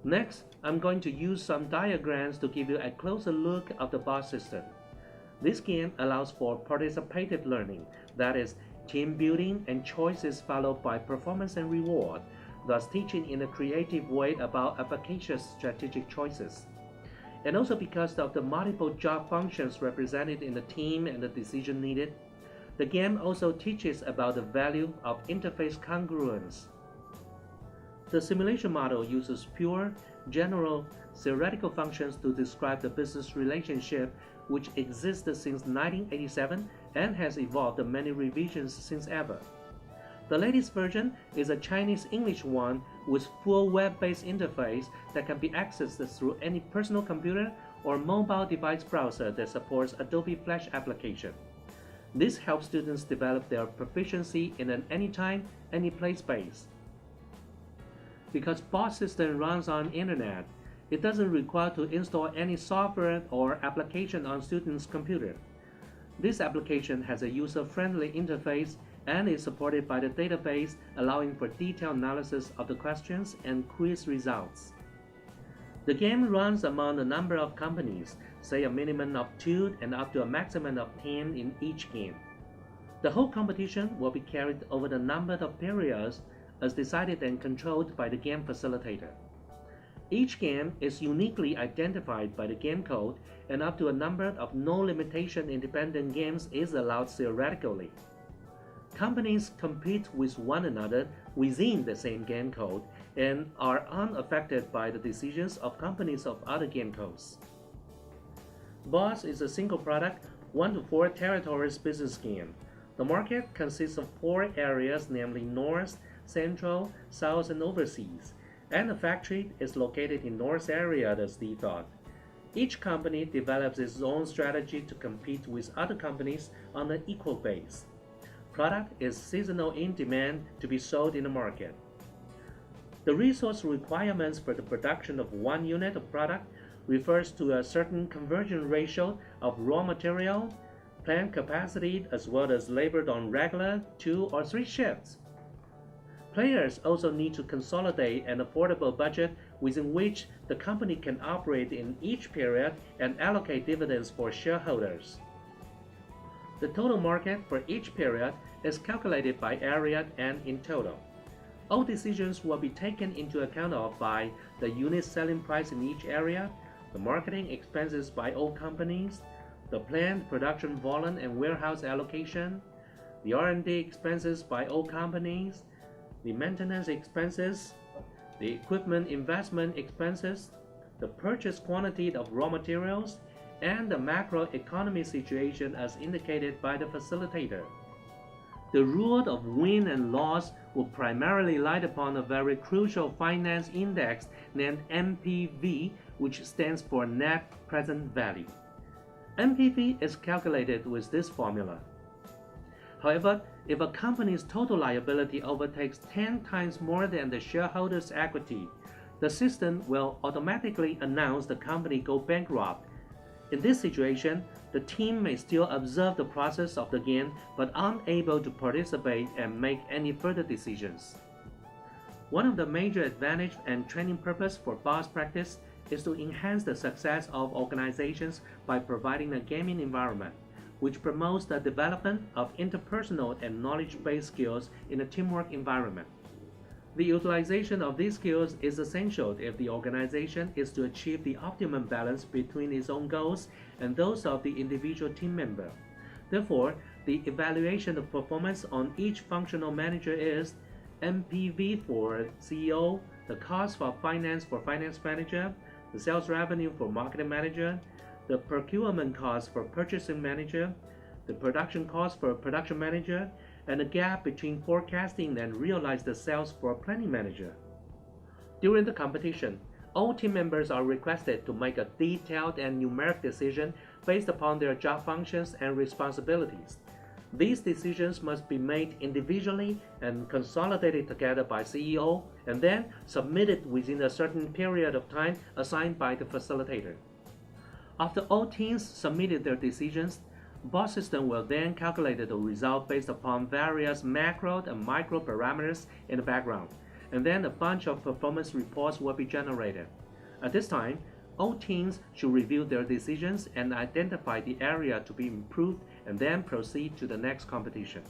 Next, I'm going to use some diagrams to give you a closer look of the boss system. This game allows for participative learning, that is, team building and choices followed by performance and reward, thus teaching in a creative way about efficacious strategic choices. And also because of the multiple job functions represented in the team and the decision needed, the game also teaches about the value of interface congruence. The simulation model uses pure, general, theoretical functions to describe the business relationship which existed since 1987 and has evolved many revisions since ever. The latest version is a Chinese-English one with full web-based interface that can be accessed through any personal computer or mobile device browser that supports Adobe Flash application. This helps students develop their proficiency in an anytime, anyplace base. Because boss system runs on internet, it doesn't require to install any software or application on students' computer. This application has a user-friendly interface and is supported by the database, allowing for detailed analysis of the questions and quiz results. The game runs among a number of companies, say a minimum of 2 and up to a maximum of 10 in each game. The whole competition will be carried over the number of periods as decided and controlled by the game facilitator. Each game is uniquely identified by the game code, and up to a number of no-limitation independent games is allowed theoretically. Companies compete with one another within the same game code and are unaffected by the decisions of companies of other game codes. Boss is a single product, 1 to 4 territories business game. The market consists of 4 areas, namely North, Central, South, and Overseas, and the factory is located in North area, as Steve thought. Each company develops its own strategy to compete with other companies on an equal base. Product is seasonal in demand to be sold in the market. The resource requirements for the production of 1 unit of product refers to a certain conversion ratio of raw material, plant capacity, as well as labor on regular 2 or 3 shifts. Players also need to consolidate an affordable budget within which the company can operate in each period and allocate dividends for shareholders. The total market for each period is calculated by area and in total. All decisions will be taken into account of by the unit selling price in each area, the marketing expenses by all companies, the planned production volume and warehouse allocation, the R&D expenses by all companies, the maintenance expenses, the equipment investment expenses, the purchase quantity of raw materials, and the macroeconomic situation as indicated by the facilitator. The rule of win and loss will primarily lie upon a very crucial finance index named NPV, which stands for Net Present Value. NPV is calculated with this formula. However, if a company's total liability overtakes 10 times more than the shareholders' equity, the system will automatically announce the company go bankrupt. In this situation, the team may still observe the process of the game but unable to participate and make any further decisions. One of the major advantages and training purpose for boss practice is to enhance the success of organizations by providing a gaming environment which promotes the development of interpersonal and knowledge-based skills in a teamwork environment. The utilization of these skills is essential if the organization is to achieve the optimum balance between its own goals and those of the individual team member. Therefore, the evaluation of performance on each functional manager is NPV for CEO, the cost for finance manager, the sales revenue for marketing manager, the procurement cost for purchasing manager, the production cost for production manager, and the gap between forecasting and realized sales for planning manager. During the competition, all team members are requested to make a detailed and numeric decision based upon their job functions and responsibilities. These decisions must be made individually and consolidated together by CEO and then submitted within a certain period of time assigned by the facilitator. After all teams submitted their decisions, boss system will then calculate the result based upon various macro and micro parameters in the background, and then a bunch of performance reports will be generated. At this time, all teams should review their decisions and identify the area to be improved and then proceed to the next competition.